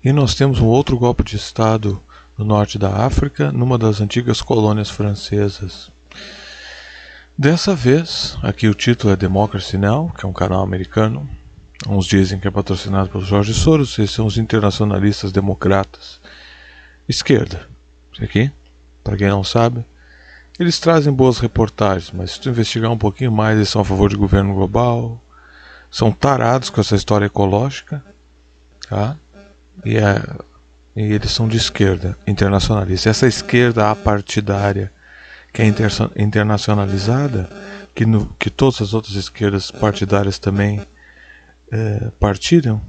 E nós temos um outro golpe de Estado no norte da África, numa das antigas colônias francesas. Dessa vez, aqui o título é Democracy Now!, que é um canal americano. Uns dizem que é patrocinado pelo Jorge Soros, esses são os internacionalistas democratas. Esquerda. Isso aqui, para quem não sabe, eles trazem boas reportagens, mas se tu investigar um pouquinho mais, eles são a favor de governo global, são tarados com essa história ecológica, tá? E eles são de esquerda, internacionalista. Essa esquerda apartidária, que é internacionalizada, que todas as outras esquerdas partidárias também partiram,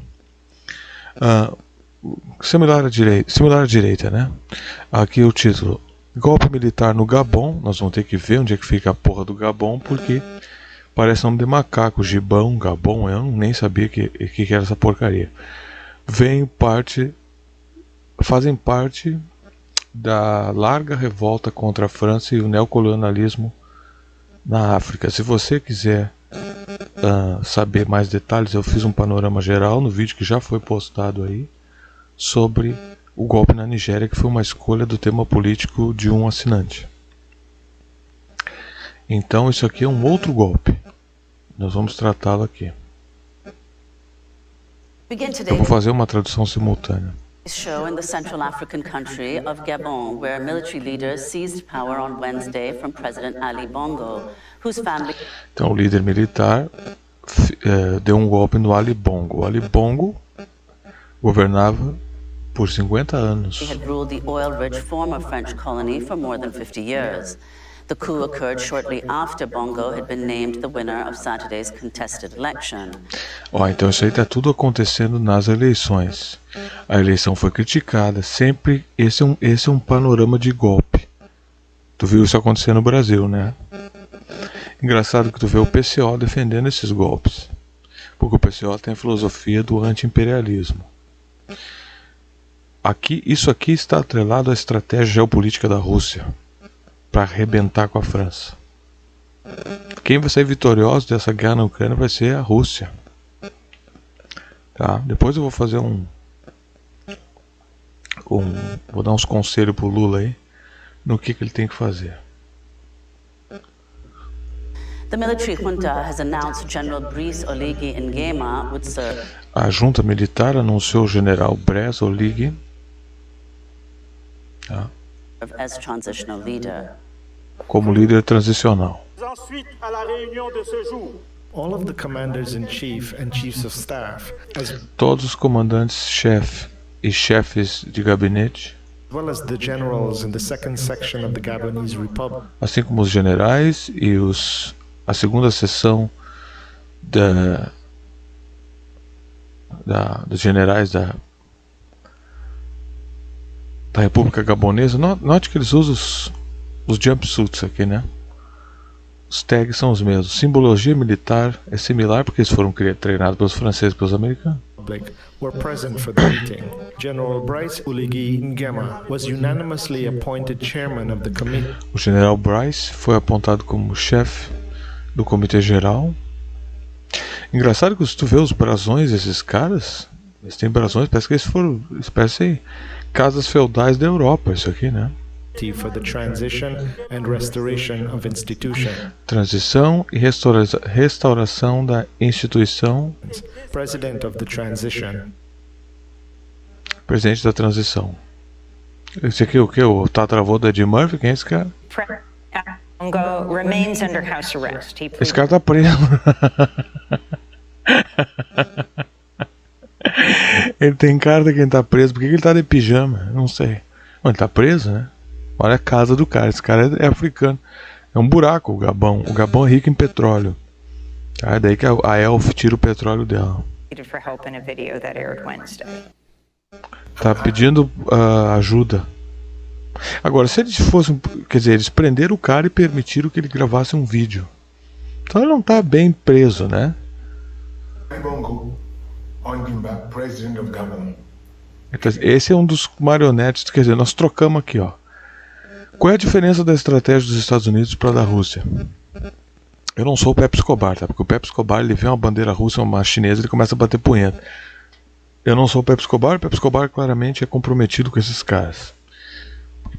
similar à direita, né? Aqui o título: Golpe militar no Gabon. Nós vamos ter que ver onde é que fica a porra do Gabon, porque parece nome de macaco, Gibão, Gabon, eu nem sabia que era essa porcaria. Fazem parte da larga revolta contra a França e o neocolonialismo na África. Se você quiser saber mais detalhes, eu fiz um panorama geral no vídeo que já foi postado aí sobre o golpe na Nigéria, que foi uma escolha do tema político de um assinante. Então isso aqui é um outro golpe. Nós vamos tratá-lo aqui. Eu vou fazer uma tradução simultânea. Show in the Central African country of Gabon, where military leaders seized power on Wednesday from President Ali Bongo, whose family... Então o líder militar deu um golpe no Ali Bongo. O Ali Bongo governava por 50 anos. He had ruled the oil-rich former French colony for more than 50 years. The coup occurred shortly after Bongo had been named the winner of Saturday's contested election. Então isso aí está tudo acontecendo nas eleições. A eleição foi criticada, sempre esse é um panorama de golpe. Tu viu isso acontecer no Brasil, né? Engraçado que tu vê o PCO defendendo esses golpes, porque o PCO tem a filosofia do anti-imperialismo. Isso aqui está atrelado à estratégia geopolítica da Rússia para arrebentar com a França. Quem vai sair vitorioso dessa guerra na Ucrânia vai ser a Rússia. Tá? Depois eu vou fazer vou dar uns conselhos pro Lula aí no que ele tem que fazer. The military junta has announced General Brice Oligui Nguema would serve. A junta militar anunciou o general Brice Oligui As transitional leader. Como líder transicional. All of the commanders-in-chief and chiefs of staff, todos os comandantes-chefe e chefes de gabinete, as well as the generals in the second section of the Gabonese Republic, assim como os generais e a segunda seção dos generais da República Gabonesa. Note que eles usam os jumpsuits aqui, né? Os tags são os mesmos. Simbologia militar é similar porque eles foram treinados pelos franceses e pelos americanos. Were present for the meeting. General Brice Oligui Nguema was unanimously appointed chairman of the committee. O general Brice foi apontado como chefe do comitê geral. Engraçado que se tu vê os brasões desses caras, eles têm brasões, parece que eles parecem casas feudais da Europa, isso aqui, né? For the transition and restoration of institution. Transição e restauração da instituição. President of the transition. Presidente da transição. Esse aqui é o que? O tataravô da Eddie Murphy? Quem é esse cara? Bongo remains under house arrest. Esse cara tá preso. Ele tem cara de quem tá preso. Por que ele tá de pijama? Não sei. Bom, ele tá preso, né? Olha a casa do cara. Esse cara é africano. É um buraco o Gabão. O Gabão é rico em petróleo. É daí que a Elf tira o petróleo dela. Tá pedindo ajuda. Agora, se eles fossem... Quer dizer, eles prenderam o cara e permitiram que ele gravasse um vídeo. Então ele não tá bem preso, né? Esse é um dos marionetes. Quer dizer, nós trocamos aqui, ó. Qual é a diferença da estratégia dos Estados Unidos para a da Rússia? Eu não sou o Pepe Escobar, tá? Porque o Pepe Escobar, ele vê uma bandeira russa, uma chinesa, ele começa a bater punheta. Eu não sou o Pepe Escobar. O Pepe Escobar claramente é comprometido com esses caras.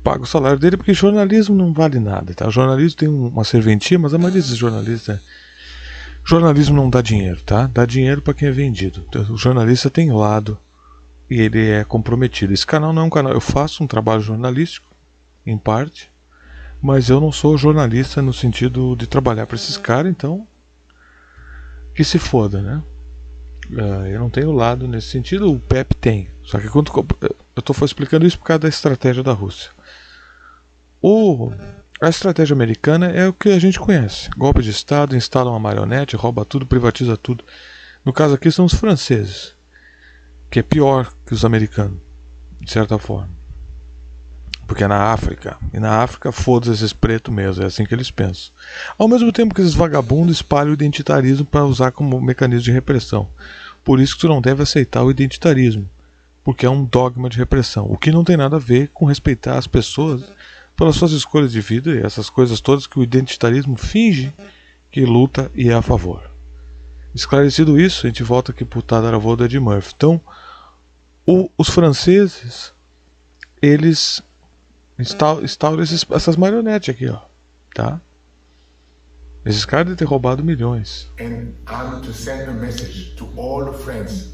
Paga o salário dele porque jornalismo não vale nada, tá? O jornalismo tem uma serventia, mas a maioria dos jornalistas... Jornalismo não dá dinheiro, tá? Dá dinheiro para quem é vendido. O jornalista tem lado e ele é comprometido. Esse canal não é um canal... Eu faço um trabalho jornalístico, em parte, mas eu não sou jornalista no sentido de trabalhar para esses caras, então... Que se foda, né? Eu não tenho lado nesse sentido, o Pepe tem. Só que quando eu estou explicando isso por causa da estratégia da Rússia. A estratégia americana é o que a gente conhece. Golpe de Estado, instala uma marionete, rouba tudo, privatiza tudo. No caso aqui são os franceses, que é pior que os americanos, de certa forma. Porque é na África. E na África, foda-se esses pretos mesmo, é assim que eles pensam. Ao mesmo tempo que esses vagabundos espalham o identitarismo para usar como mecanismo de repressão. Por isso que tu não deve aceitar o identitarismo, porque é um dogma de repressão. O que não tem nada a ver com respeitar as pessoas pelas suas escolhas de vida e essas coisas todas que o identitarismo finge que luta e é a favor. Esclarecido isso, a gente volta aqui para o Tataravô do Ed Murphy. Então, os franceses, eles instauram essas marionetes aqui, ó, tá? Esses caras devem ter roubado milhões. And I'm to send a message to all the friends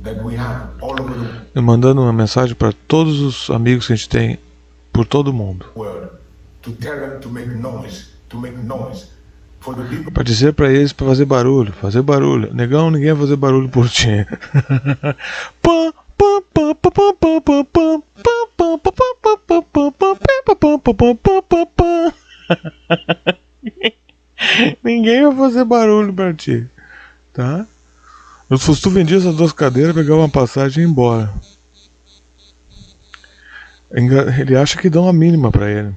that we have all over the Mandando uma mensagem para todos os amigos que a gente tem por todo o mundo. world to tell them to make noise, for the people Para dizer para eles para fazer barulho, Negão, ninguém vai fazer barulho por ti. Ninguém vai fazer barulho pra ti, tá? Se tu vendia essas duas cadeiras, pegava uma passagem e ia embora. Ele acha que dão a mínima pra ele.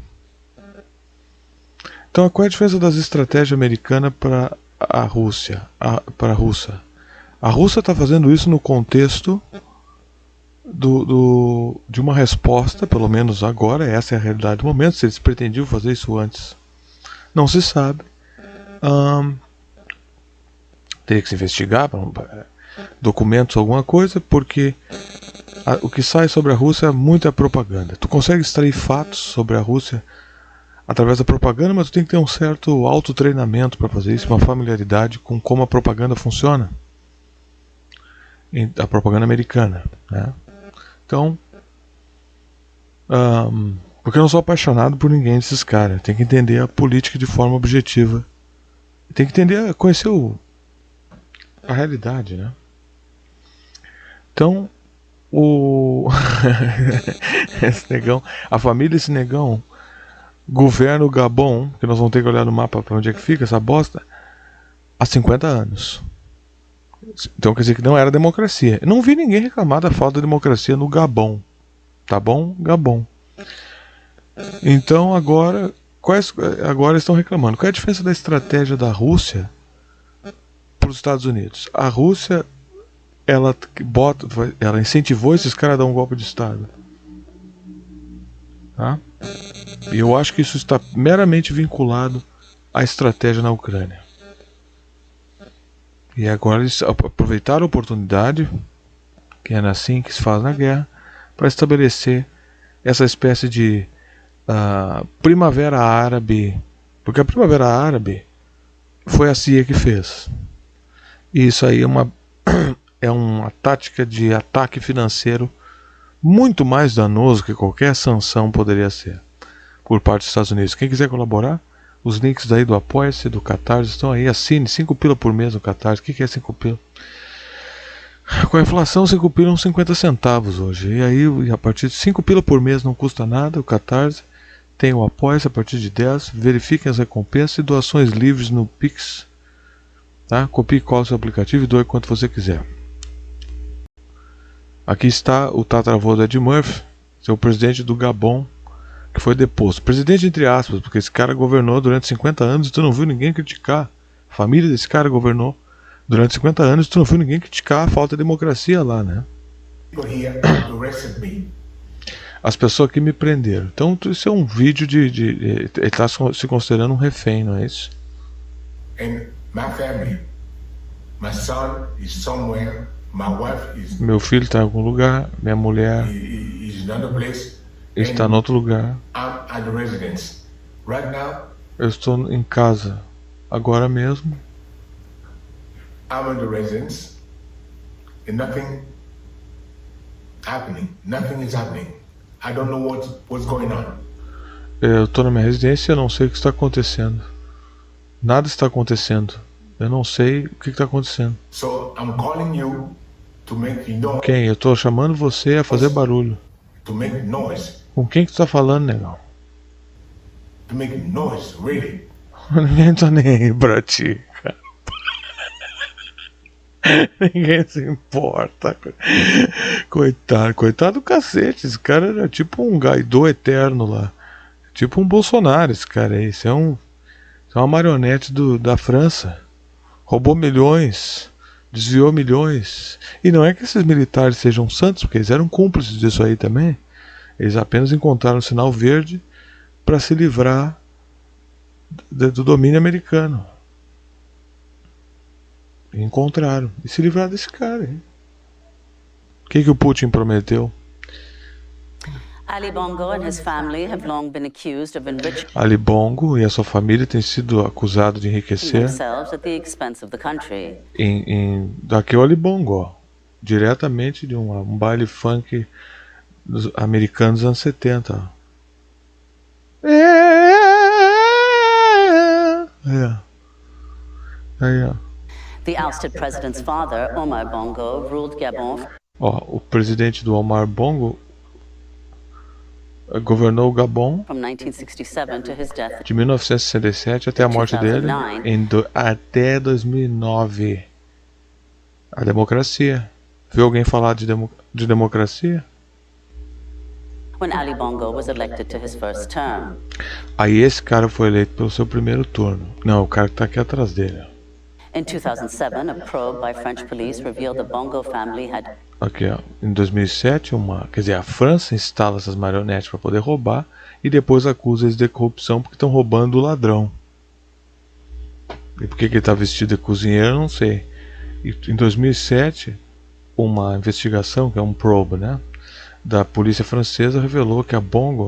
Então, qual é a diferença das estratégias americanas para a Rússia? Para a Rússia. A Rússia está fazendo isso no contexto de uma resposta, pelo menos agora, essa é a realidade do momento. Se eles pretendiam fazer isso antes, não se sabe. Teria que se investigar documentos, alguma coisa, porque o que sai sobre a Rússia é muita propaganda. Tu consegue extrair fatos sobre a Rússia através da propaganda, mas tu tem que ter um certo autotreinamento para fazer isso, uma familiaridade com como a propaganda funciona, a propaganda americana, né? Então, porque eu não sou apaixonado por ninguém desses caras, tem que entender a política de forma objetiva, tem que entender, conhecer a realidade, né? Então, esse negão, a família desse negão governa o Gabon, que nós vamos ter que olhar no mapa para onde é que fica essa bosta, há 50 anos. Então quer dizer que não era democracia. Eu não vi ninguém reclamar da falta de democracia no Gabon. Tá bom? Gabon. Então agora estão reclamando. Qual é a diferença da estratégia da Rússia para os Estados Unidos? A Rússia, ela incentivou esses caras a dar um golpe de Estado. Tá? E eu acho que isso está meramente vinculado à estratégia na Ucrânia. E agora eles aproveitaram a oportunidade, que é assim que se faz na guerra, para estabelecer essa espécie de primavera árabe. Porque a primavera árabe foi a CIA que fez. E isso aí é uma tática de ataque financeiro muito mais danoso que qualquer sanção poderia ser por parte dos Estados Unidos. Quem quiser colaborar, os links daí do Apoia-se, do Catarse estão aí. Assine, 5 pila por mês no Catarse. O que é 5 pila? Com a inflação, 5 pila são 50 centavos hoje. E aí, a partir de 5 pila por mês não custa nada. O Catarse tem o Apoia-se a partir de 10. Verifiquem as recompensas e doações livres no Pix. Tá? Copie e cola o seu aplicativo e doe quanto você quiser. Aqui está o tataravô do Ed Murphy, seu presidente do Gabon, que foi deposto. Presidente entre aspas, porque esse cara governou durante 50 anos e tu não viu ninguém criticar. A família desse cara governou durante 50 anos e tu não viu ninguém criticar a falta de democracia lá, né? here arrested me. As pessoas que me prenderam. Então isso é um vídeo ele está se considerando um refém, não é isso? And my family, my son is somewhere, My wife Meu filho está em algum lugar, minha mulher is in another place. está em outro lugar. I'm at the residence. Right now, Eu estou em casa agora mesmo. I'm at the residence and nothing happening. Nothing is happening. I don't know what's going on. Eu estou na minha residência e eu não sei o que está acontecendo. Nada está acontecendo. Eu não sei o que está acontecendo. So I'm calling you to make noise. Quem? Eu estou chamando você a fazer barulho. To make noise. Com quem que tu tá falando, negão? To make noise, really. Ninguém tá nem aí pra ti, cara. Ninguém se importa. Coitado do cacete. Esse cara era tipo um Guaidó eterno lá. Tipo um Bolsonaro, esse cara aí. Isso é uma marionete da França. Roubou milhões. Desviou milhões. E não é que esses militares sejam santos, porque eles eram cúmplices disso aí também. Eles apenas encontraram o sinal verde para se livrar do domínio americano. E encontraram. E se livraram desse cara aí. O que o Putin prometeu? Ali Bongo and his family have long been accused of enriching Ali Bongo e a sua família têm sido acusados de enriquecer themselves at the expense of the country. daqui é o Ali Bongo, ó, diretamente de um baile funk dos americanos dos anos 70. The ousted president's father, Omar Bongo, ruled Gabon Ó, o presidente do Omar Bongo governou o Gabon from 1967 to his death de 1967 até a morte dele até 2009. A democracia. Viu alguém falar de democracia? when Ali Bongo was elected to his first term. Aí esse cara foi eleito pelo seu primeiro turno. Não, o cara que tá aqui atrás dele. In 2007, a probe by French police revealed the Bongo family had Aqui, ó. Em 2007, quer dizer, a França instala essas marionetes para poder roubar e depois acusa eles de corrupção porque estão roubando o ladrão. E por que ele está vestido de cozinheiro, eu não sei. E em 2007, uma investigação, que é um probe, né, da polícia francesa revelou que a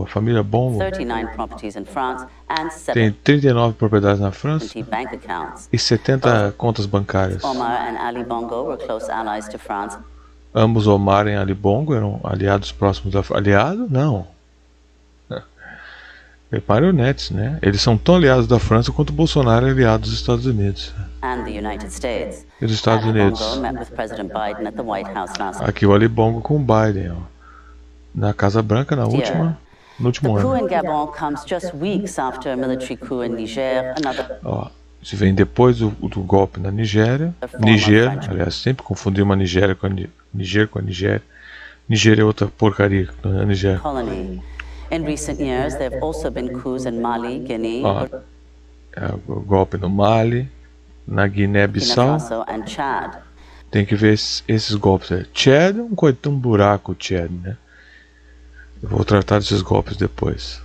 família Bongo, 39 properties in France and tem 39 propriedades na França 70 bank accounts. e 70 contas bancárias. Omar and Ali Bongo were close allies to France. Ambos, Omar e Ali Bongo, eram aliados próximos da França. Aliado? Não. Marionetes, né? Eles são tão aliados da França quanto o Bolsonaro é aliado dos Estados Unidos. And the United States. E dos Estados Ali Unidos. Bongo met with President Biden at the White House last Aqui o Ali Bongo com o Biden, ó, na Casa Branca no year. último The coup ano. in Gabon comes just weeks after a military coup in Niger, another Ó, se vem depois do golpe na Nigéria. Niger, aliás, sempre confundi uma Nigéria com a Nigéria. Nigéria é outra porcaria, não é Nigéria. colony. In recent years, there have also been coups in Mali, Guinea, Ó, é o golpe no Mali, na Burkina Guiné-Bissau. Faso, and Chad. Tem que ver esses golpes aí. Chad é um buraco, Chad, né? Eu vou tratar desses golpes depois.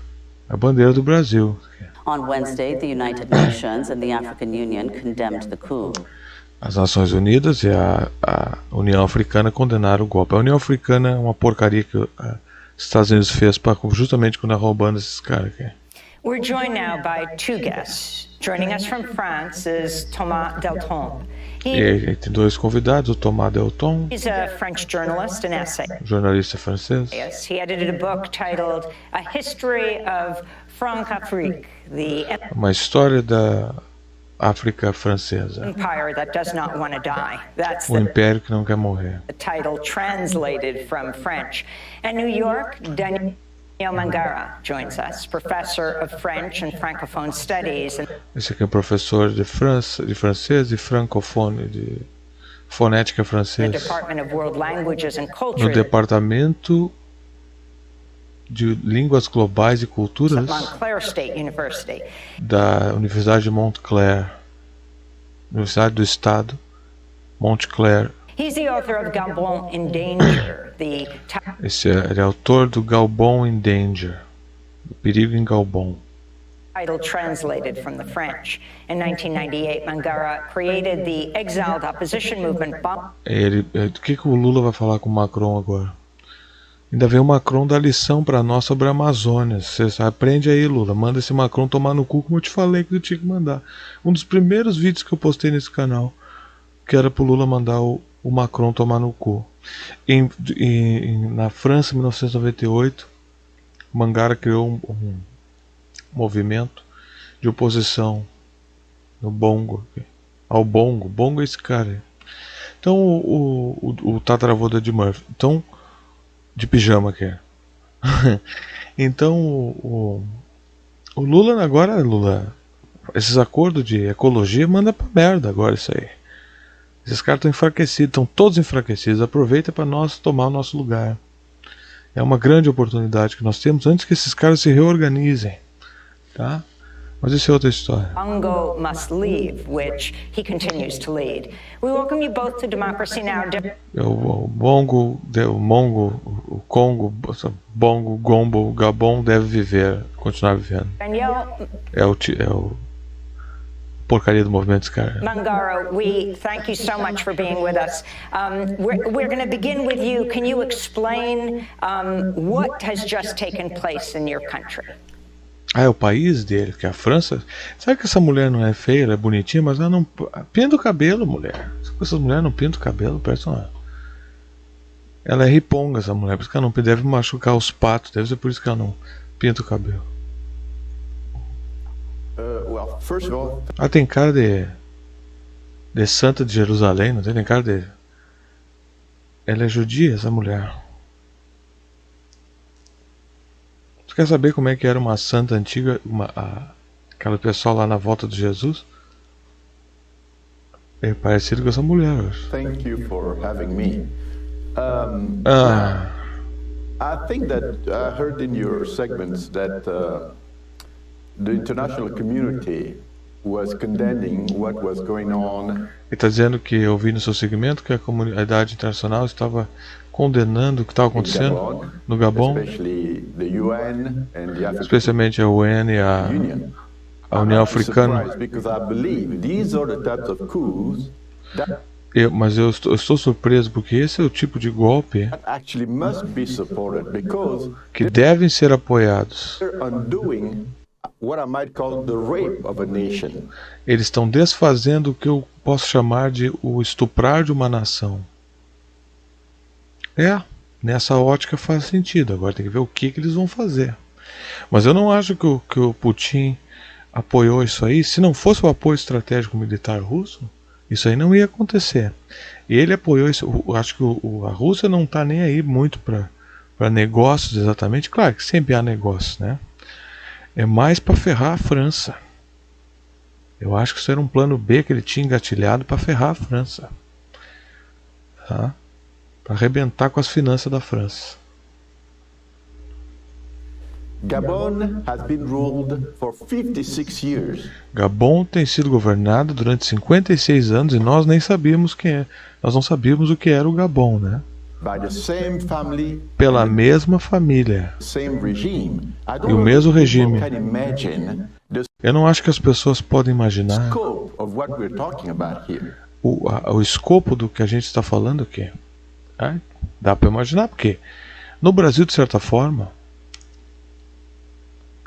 A bandeira do Brasil. On Wednesday, the United Nations and the African Union condemned the coup. As Nações Unidas e a União Africana condenaram o golpe. A União Africana é uma porcaria que os Estados Unidos fez justamente quando roubando esses caras aqui. We're joined now by two guests. Joining us from France is Thomas Deltombe. E tem dois convidados, o Thomas Deltombe, He's a French journalist and essayist. jornalista francês. He edited a book titled A History of Franc-Afrique, the Uma história da África francesa. empire that does not want to die. That's O império que não quer morrer. the title translated from French. At New York, Daniel Mangara joins us, professor of French and Francophone Studies and Esse aqui é professor de francês e francofone, de fonética the francesa, Department of World Languages and no Culture Departamento de Línguas Globais e Culturas at Montclair State University. da Universidade de Montclair, Universidade do Estado, Montclair. He's the author of Gabon in Danger, the Ele é autor do Gabon in Danger, o perigo em Gabon. title translated from the French. In 1998, Mangara created the exiled opposition movement. O que o Lula vai falar com o Macron agora? Ainda vem o Macron dar lição para nós sobre a Amazônia. Você aprende aí, Lula. Manda esse Macron tomar no cu, como eu te falei que eu tinha que mandar. Um dos primeiros vídeos que eu postei nesse canal, que era pro Lula mandar o Macron tomar no cu. Na França, em 1998, Mangara criou um movimento de oposição no Bongo, ao Bongo. Bongo é esse cara aí. Então o tataravô da Ed Murphy, então, de pijama que é. Então o Lula agora, esses acordos de ecologia manda pra merda agora isso aí. Esses caras estão enfraquecidos, estão todos enfraquecidos. Aproveita para nós tomar o nosso lugar. É uma grande oportunidade que nós temos antes que esses caras se reorganizem. Tá? Mas isso é outra história. Bongo must leave, which he continues to lead. We welcome you both to Democracy Now! O Bongo, o Mongo, o Congo, Bongo, Gombo, o Gabon deve viver, continuar vivendo. Danielle É o porcaria do movimento desse cara. Mangara, we thank you so much for being with us. We're going to begin with you. Can you explain what has just taken place in your country? É o país dele, que é a França. Sabe que essa mulher não é feia, ela é bonitinha, mas ela não pinta o cabelo, mulher. Sabe que essas mulheres não pintam o cabelo? Parece uma... Ela é riponga, essa mulher, por isso que ela não deve machucar os patos, deve ser por isso que ela não pinta o cabelo. Well, first of all, Ela tem cara de santa de Jerusalém, não tem? Tem cara de... Ela é judia, essa mulher. Você quer saber como é que era uma santa antiga, aquela pessoal lá na volta de Jesus? É parecido com essa mulher hoje. thank you for having me. I think that I heard in your segments that the international community was condemning what was going on Ele está dizendo que eu vi no seu segmento que a comunidade internacional estava condenando o que estava in acontecendo Gabon, no Gabon, especially the UN and the African especialmente a UN e Union. a I'm União not Africana. surprised because I believe these are the types of coups that Mas eu estou surpreso porque esse é o tipo de golpe actually must be supported because que devem ser apoiados. they're undoing what I might call the rape of a nation. Eles estão desfazendo o que eu posso chamar de o estuprar de uma nação. Nessa ótica faz sentido. Agora tem que ver o que eles vão fazer. Mas eu não acho que o Putin apoiou isso aí. Se não fosse o apoio estratégico militar russo, isso aí não ia acontecer. E ele apoiou isso. Acho que a Rússia não está nem aí muito para negócios exatamente. Claro que sempre há negócios, né? É mais para ferrar a França. Eu acho que isso era um plano B que ele tinha engatilhado para ferrar a França. Tá? Para arrebentar com as finanças da França. Gabon has been ruled for 56 years. Gabon tem sido governado durante 56 anos e nós nem sabíamos quem é. Nós não sabíamos o que era o Gabon, né? By the same family, Pela mesma família. same regime. I don't E o know mesmo if people regime. can imagine the Eu não acho que as pessoas podem imaginar scope of what we're talking about here. o escopo do que a gente está falando aqui. Dá para imaginar porque no Brasil, de certa forma,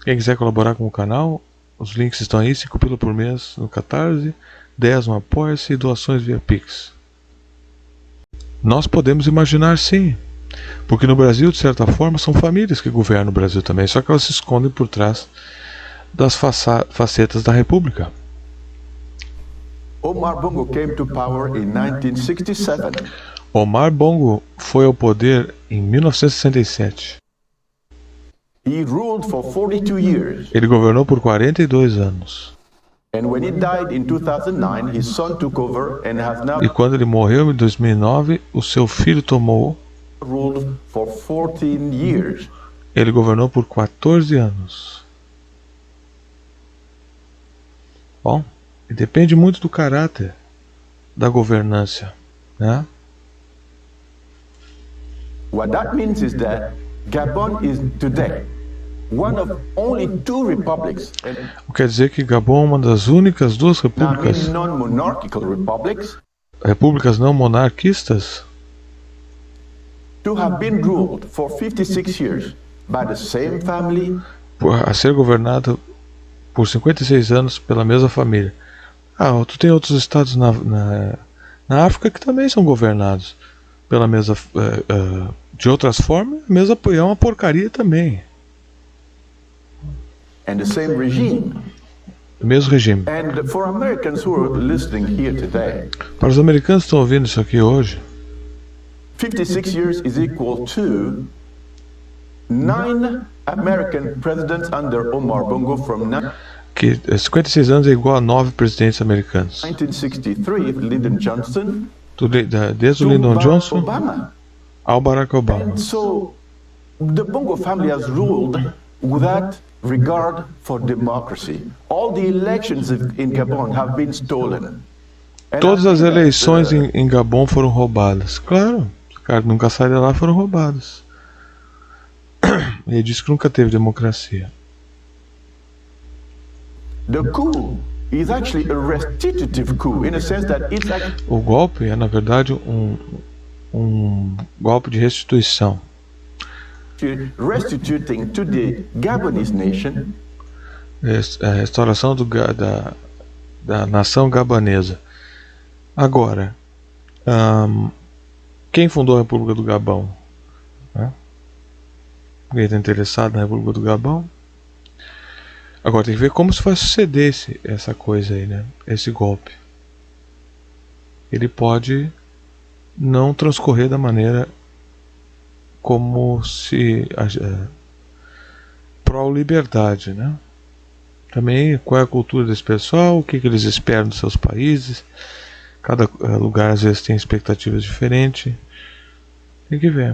quem quiser colaborar com o canal, os links estão aí, 5 pila por mês no Catarse, 10 no Apoia-se e doações via Pix. Nós podemos imaginar sim, porque no Brasil, de certa forma, são famílias que governam o Brasil também, só que elas se escondem por trás das facetas da República. Omar Bongo came to power in 1967. Omar Bongo foi ao poder em 1967. He ruled for 42 years. Ele governou por 42 anos. And when he died in 2009, his son took over and has now E quando ele morreu em 2009, o seu filho tomou. ruled for 14 years. Ele governou por 14 anos. Bom, e depende muito do caráter da governância, né? What that means is that Gabon is today one of only 2 republics, O que quer dizer que Gabon é uma das únicas duas repúblicas, non-monarchical republics, repúblicas não monarquistas, to have been ruled for 56 years by the same family, a ser governado por 56 anos pela mesma família. Tu tem outros estados na África que também são governados pela mesma, de outras formas, é uma porcaria também. and the same regime. O mesmo regime. And for Americans who are listening here today, Para os americanos que estão ouvindo isso aqui hoje, 56 years is equal to 9 American presidents under Omar Bongo from que 56 anos é igual a 9 presidentes americanos. 1963, Lyndon Johnson, Desde o to Lyndon Barack Johnson Obama. ao Barack Obama. And so the Bongo family has ruled without regard for democracy. All the elections in Gabon have been stolen. And Todas I as think that, eleições em Gabon foram roubadas. Claro, os caras nunca saíram de lá, foram roubadas. Ele disse que nunca teve democracia. the coup is actually a restitutive coup in a sense that it's like O golpe é, na verdade, um golpe de restituição. restituting to the Gabonese nation A restauração da nação gabanesa. Agora, quem fundou a República do Gabão? Alguém está interessado na República do Gabão? Agora tem que ver como se vai suceder essa coisa aí, né? Esse golpe. Ele pode não transcorrer da maneira como se pró-liberdade, né? Também qual é a cultura desse pessoal, o que eles esperam dos seus países. Cada lugar às vezes tem expectativas diferentes. Tem que ver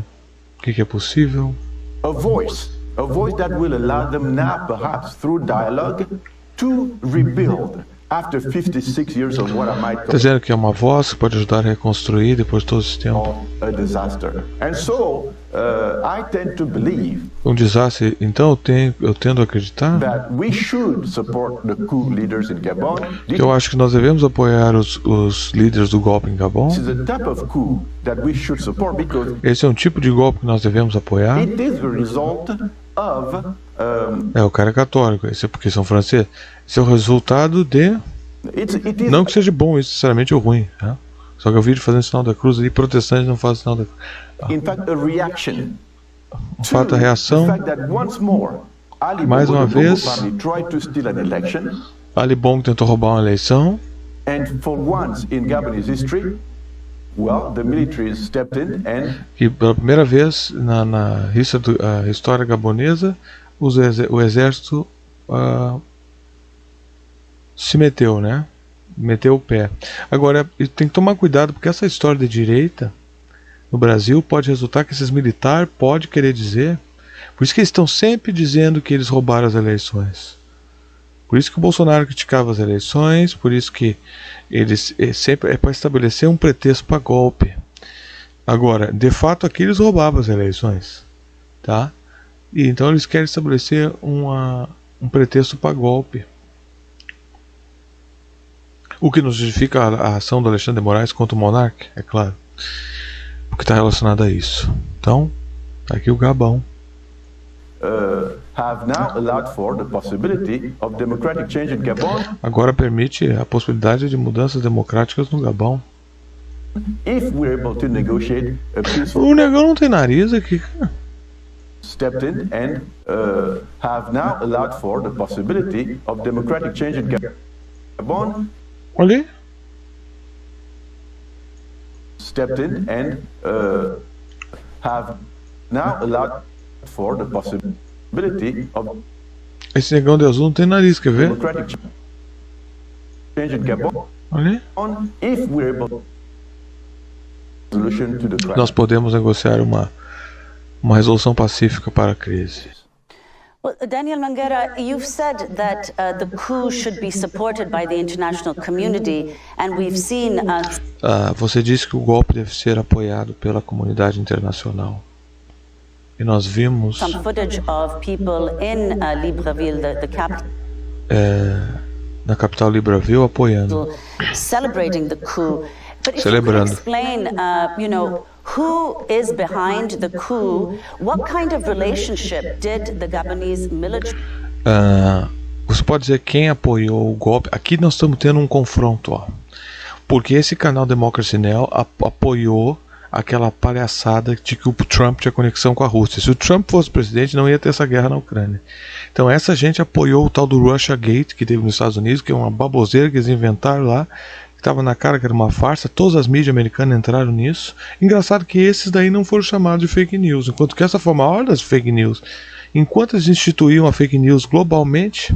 o que é possível. a voice that will allow them now, perhaps through dialogue, to rebuild after 56 years of what I might Está dizendo que é uma voz que pode ajudar a reconstruir depois de todo esse tempo. call a disaster. And so I tend to believe Um desastre. Então eu tendo a acreditar that we should support the coup leaders in Gabon. que eu acho que nós devemos apoiar os líderes do golpe em Gabon. This is a type of coup that we should support because Esse é um tipo de golpe que nós devemos apoiar. it is the result of O cara é católico, esse é porque são franceses. Esse é o resultado de. it is Não que seja bom, isso necessariamente ou ruim. Tá? Só que eu vi fazendo sinal da cruz ali, protestantes não fazem sinal da cruz. in fact a reaction O fato, a reação. the fact that once more Ali Mais Bongo uma and the Bongo vez. family tried to steal an election, Ali Bongo tentou roubar uma eleição. and for once in Gabonese history, well, the military stepped in and E pela primeira vez na história gabonesa, o exército se meteu, né? Meteu o pé. Agora, tem que tomar cuidado, porque essa história de direita no Brasil pode resultar que esses militares podem querer dizer. Por isso que eles estão sempre dizendo que eles roubaram as eleições. Por isso que o Bolsonaro criticava as eleições, por isso que eles sempre é para estabelecer um pretexto para golpe. Agora, de fato, aqui eles roubavam as eleições, tá? E então eles querem estabelecer um pretexto para golpe. O que não justifica a ação do Alexandre de Moraes contra o monarca, é claro. Porque está relacionado a isso. Então, tá aqui o Gabão. have now allowed for the possibility of democratic change in Gabon Agora permite a possibilidade de mudanças democráticas no Gabão. if we're able to negotiate a peaceful O negão não tem nariz aqui, cara. stepped in and have now allowed for the possibility of democratic change in Gabon, Olha aí. stepped in and have now allowed for the possibility of Esse negão de azul não tem nariz, quer ver? democratic change in Gabon Olha aí. if we're able solution to the crisis. Nós podemos negociar uma resolução pacífica para a crise. Well, Daniel Mangueira, you've said that the coup should be supported by the international community, and we've seen Você disse que o golpe deve ser apoiado pela comunidade internacional. e nós vimos some footage of people in Libreville, the capital, na capital Libreville apoiando, celebrating the coup. But if you could Celebrando. explain, who is behind the coup? What kind of relationship did the Gabonese military Você pode dizer quem apoiou o golpe? Aqui nós estamos tendo um confronto, ó, porque esse canal Democracy Now! Apoiou aquela palhaçada de que o Trump tinha conexão com a Rússia. Se o Trump fosse presidente, não ia ter essa guerra na Ucrânia. Então essa gente apoiou o tal do Russiagate, que teve nos Estados Unidos, que é uma baboseira que eles inventaram lá, que estava na cara que era uma farsa. Todas as mídias americanas entraram nisso. Engraçado que esses daí não foram chamados de fake news, enquanto que essa foi a maior das fake news. Enquanto eles instituíam a fake news globalmente,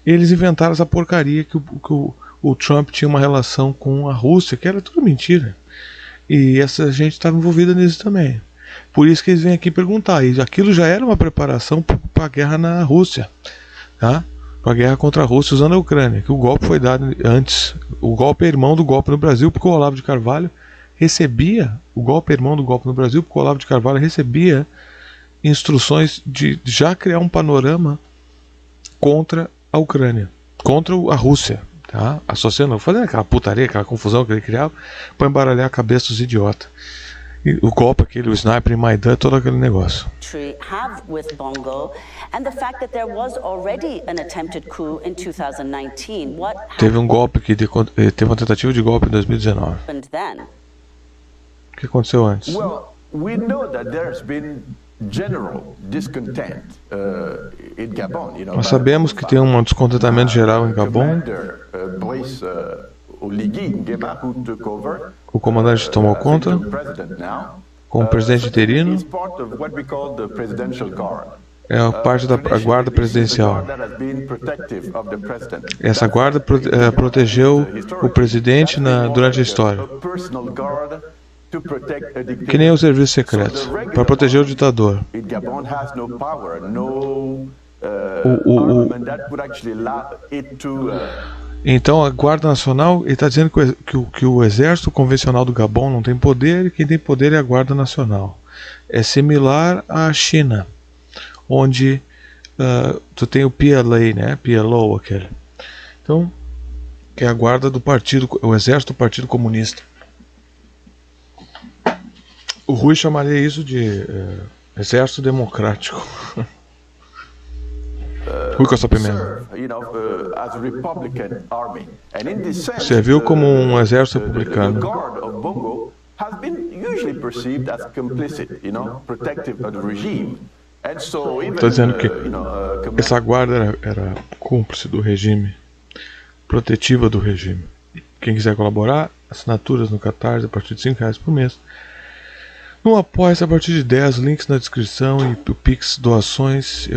eles inventaram essa porcaria que o Trump tinha uma relação com a Rússia, que era tudo mentira. E essa gente estava envolvida nisso também. Por isso que eles vêm aqui perguntar. E aquilo já era uma preparação para a guerra na Rússia, tá? Para a guerra contra a Rússia usando a Ucrânia. Que o golpe foi dado antes. O golpe é irmão do golpe no Brasil, porque o Olavo de Carvalho recebia. O golpe é irmão do golpe no Brasil, porque o Olavo de Carvalho recebia instruções de já criar um panorama contra a Ucrânia, contra a Rússia. Tá? Associando, fazendo aquela putaria, aquela confusão que ele criava para embaralhar a cabeça dos idiotas. E o golpe, o sniper em Maidan, todo aquele negócio. have with Bongo, and the fact that there was already an attempted coup in 2019. What Teve um golpe teve uma tentativa de golpe em 2019. happened then? O que aconteceu antes? Well, we know that there's been general discontent in Gabon. Nós sabemos que tem um descontentamento geral em Gabon. Commander Brice Oligui Nguema, who took over, O comandante tomou conta the president now. como presidente interino. He's part of what we call the presidential guard. É a parte da guarda presidencial. That has been protective of the president. Essa guarda protegeu o presidente durante a história, A personal guard to protect a dictator. que nem os serviços secretos, para proteger o ditador. In Gabon has no power, no o- armament that would actually allow it to Então a Guarda Nacional, ele está dizendo que o exército convencional do Gabon não tem poder, e quem tem poder é a Guarda Nacional. É similar à China, onde tu tem o PLA, né? PLO, aquele. Então, que é a guarda do partido, o exército do Partido Comunista. O Rui chamaria isso de exército democrático. Rui Costa Pimenta. as a Republican army. And in this sense, Serviu como um exército the republicano. guard of Bongo has been usually perceived as complicit, protective of the regime. And so even Está dizendo que commander essa guarda era cúmplice do regime, protetiva do regime. Quem quiser colaborar, assinaturas no Catarse a partir de R$5 por mês. No Apoia-se a partir de 10, links na descrição e o Pix doações.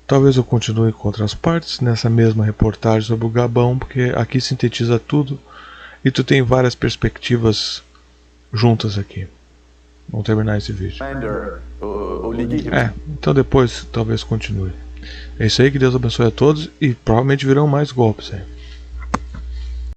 Talvez eu continue com outras partes nessa mesma reportagem sobre o Gabão, porque aqui sintetiza tudo e tu tem várias perspectivas juntas aqui. Vamos terminar esse vídeo. Oligui Então depois talvez continue. É isso aí, que Deus abençoe a todos e provavelmente virão mais golpes aí.